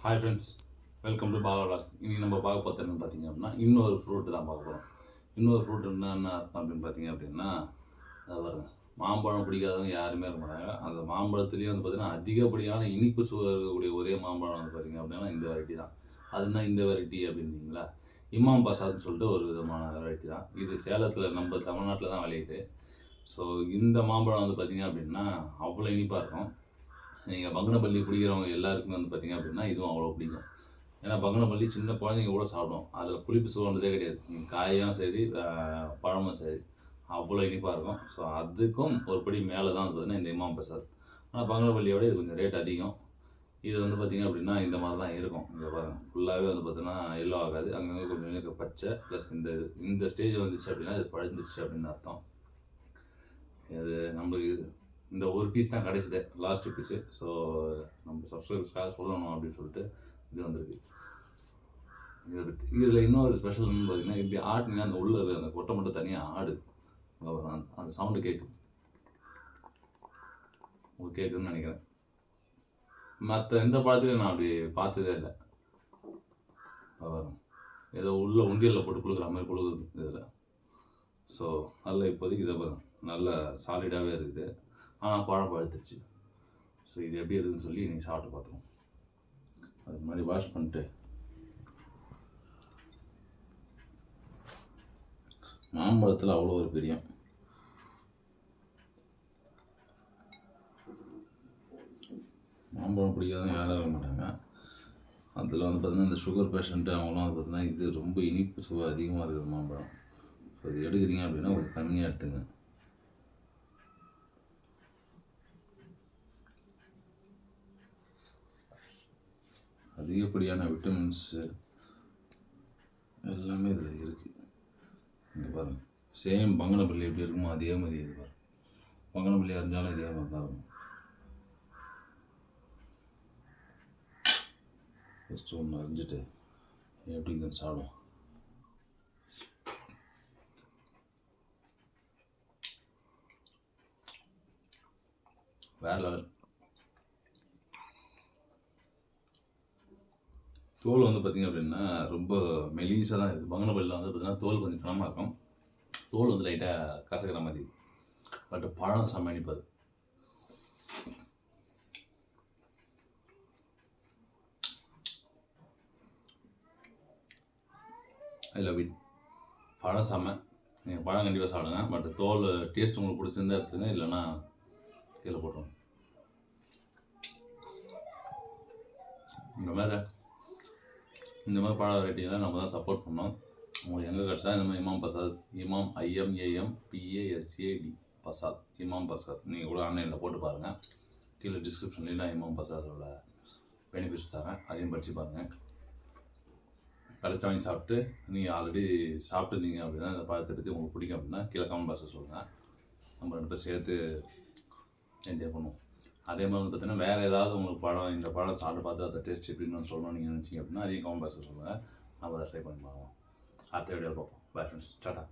Hi friends, welcome to Bala last. இன்றைக்கி நம்ம பார்க்க பார்த்தது என்னன்னு பார்த்தீங்க அப்படின்னா, இன்னொரு ஃப்ரூட்டு தான் பார்க்க போகிறோம். இன்னொரு ஃப்ரூட் என்ன அர்த்தம் அப்படின்னு பார்த்தீங்க அப்படின்னா, அதை பாருங்க, மாம்பழம் பிடிக்காதவங்க யாருமே இருக்க மாட்டாங்க. அந்த மாம்பழத்துலேயே வந்து பார்த்தீங்கன்னா அதிகப்படியான இனிப்பு சுவை இருக்கக்கூடிய ஒரே மாம்பழம் வந்து பார்த்தீங்க அப்படின்னா இந்த வெரைட்டி தான். அதுனா இந்த வெரைட்டி அப்படின்னீங்களா, இமாம் பசாத்னு சொல்லிட்டு ஒரு விதமான வெரைட்டி தான். இது சேலத்தில் நம்ம தமிழ்நாட்டில் தான் விளையுது. ஸோ இந்த மாம்பழம் வந்து பார்த்தீங்க அப்படின்னா அவ்வளோ இனிப்பாக இருக்கும். நீங்கள் பங்கனப்பள்ளி பிடிக்கிறவங்க எல்லாருக்குமே வந்து பார்த்திங்க அப்படின்னா இதுவும் அவ்வளோ பிடிக்கும். ஏன்னா பங்கனப்பள்ளி சின்ன குழந்தைங்க கூட சாப்பிடும். அதில் புளிப்பு சுவைன்றதே கிடையாது. காயும் சரி பழமும் சரி அவ்வளோ இனிப்பாக இருக்கும். ஸோ அதுக்கும் ஒரு படி மேலே தான் வந்து பார்த்திங்கன்னா இந்த இமாம் பசாத். ஆனால் பங்கனப்பள்ளியோட இது கொஞ்சம் ரேட் அதிகம். இது வந்து பார்த்திங்க அப்படின்னா இந்த மாதிரி தான் இருக்கும். இங்கே பாருங்கள், ஃபுல்லாகவே வந்து பார்த்தீங்கன்னா எல்லோ ஆகாது, அங்கங்கே கொஞ்சம் பச்சை ப்ளஸ் இந்த ஸ்டேஜ் வந்துச்சு அப்படின்னா இது பழுந்துச்சு அப்படின்னு அர்த்தம். இது நம்மளுக்கு இந்த ஒரு பீஸ் தான் கிடைச்சிது, லாஸ்ட்டு பீஸு. ஸோ நம்ம சப்ஸ்கிரைபர்ஸ்க்காக சொல்லணும் அப்படின்னு சொல்லிட்டு இது வந்திருக்கு. இதை பற்றி இதில் இன்னொரு ஸ்பெஷல் என்னன்னு பார்த்தீங்கன்னா, இப்படி ஆட்டினீங்கன்னா அந்த உள்ள அந்த கொட்டை மட்டும் தனியாக ஆடு, அந்த சவுண்டு கேட்கும். உங்களுக்கு கேட்குதுன்னு நினைக்கிறேன். மற்ற எந்த பழத்துலையும் நான் அப்படி பார்த்ததே இல்லை. ஏதோ உள்ள உண்டியலில் போட்டு கொடுக்குற மாதிரி கொடுக்குது இதில். ஸோ நல்லா இப்போதைக்கு இதை பாருங்க, நல்ல சாலிடாகவே இருக்குது. ஆனால் பழம் பழுத்துருச்சு. ஸோ இது எப்படி இருக்குதுன்னு சொல்லி நீங்கள் சாப்பிட்டு பார்த்துருவோம். அதுக்கு முன்னாடி வாஷ் பண்ணிட்டு, மாம்பழத்தில் அவ்வளோ ஒரு பிரியம். மாம்பழம் பிடிக்காதவங்க யாரும் இருக்க மாட்டாங்க. அதில் வந்து பார்த்திங்கன்னா இந்த சுகர் பேஷண்ட்டு அவங்களாம் வந்து பார்த்திங்கன்னா இது ரொம்ப இனிப்பு சுவை அதிகமாக இருக்கிற மாம்பழம். ஸோ இது எடுக்கிறீங்க அப்படின்னா கொஞ்சம் கம்மியாக எடுத்துங்க. அதிகப்படியான விட்டமின்ஸு எல்லாமே இதில் இருக்குது. இங்கே பாருங்கள், சேம் பங்கனப்பள்ளி எப்படி இருக்குமோ அதே மாதிரி இது பாருங்கள். பங்கனப்பள்ளி அறிஞ்சாலும் இதே மாதிரி தான் இருக்கும். ஃபஸ்ட்டு ஒன்று அறிஞ்சிட்டு எப்படி இருக்குன்னு சாப்பிடும். வேறு லெவல். தோல் வந்து பார்த்திங்க அப்படின்னா ரொம்ப மெலிசாக தான் இருக்குது. பங்கனப்பள்ளியில் வந்து பார்த்திங்கன்னா தோல் கொஞ்சம் கனமாக இருக்கும். தோல் வந்து லைட்டாக கசக்கிற மாதிரி, பட் பழம் செம்ம இனிப்பாது. I love it. பழம் செம்ம. நீங்கள் பழம் கண்டிப்பாக சாப்பிடுங்க. பட் தோல் டேஸ்ட் உங்களுக்கு பிடிச்சிருந்தா எடுத்துங்க, இல்லைன்னா கீழே போட்டுருங்க. இந்த மாதிரி பழ வெரைட்டிலாம் நம்ம தான் சப்போர்ட் பண்ணோம். உங்களுக்கு எங்கே கிடச்சா இந்த மாதிரி இமாம் பசாத், இமாம் IMAMPASAD பசாத், இமாம் பசாத் நீங்கள் கூட ஆன்லைனில் போட்டு பாருங்கள். கீழே டிஸ்கிரிப்ஷன்லாம் இமாம் பசாதோட பெனிஃபிட்ஸ் தரேன், அதையும் படித்து பாருங்கள். கிடச்சா வாங்கி சாப்பிட்டு, நீங்கள் ஆல்ரெடி சாப்பிட்டுருந்தீங்க அப்படின்னா இந்த பழத்தை பற்றி உங்களுக்கு பிடிக்கும் அப்படின்னா கீழே கமெண்ட் பாக்ஸில் சொல்லுங்கள். நம்ம 2 பேர் சேர்த்து என்ஜாய் பண்ணுவோம். அதே மாதிரி வந்து பார்த்தீங்கன்னா வேறு ஏதாவது உங்களுக்கு பழம், இந்த பழம் சாப்பிட்டு பார்த்து அதை டேஸ்ட் எப்படின்னு சொல்லணும்னு நீங்கள் நினச்சிங்க அப்படின்னா அதையும் கமெண்ட் பாக்ஸில் சொல்லுங்கள். நம்ம அதை ட்ரை பண்ணி பார்க்கலாம். அடுத்த வீடியோவில் பார்ப்போம். Bye friends, Tata.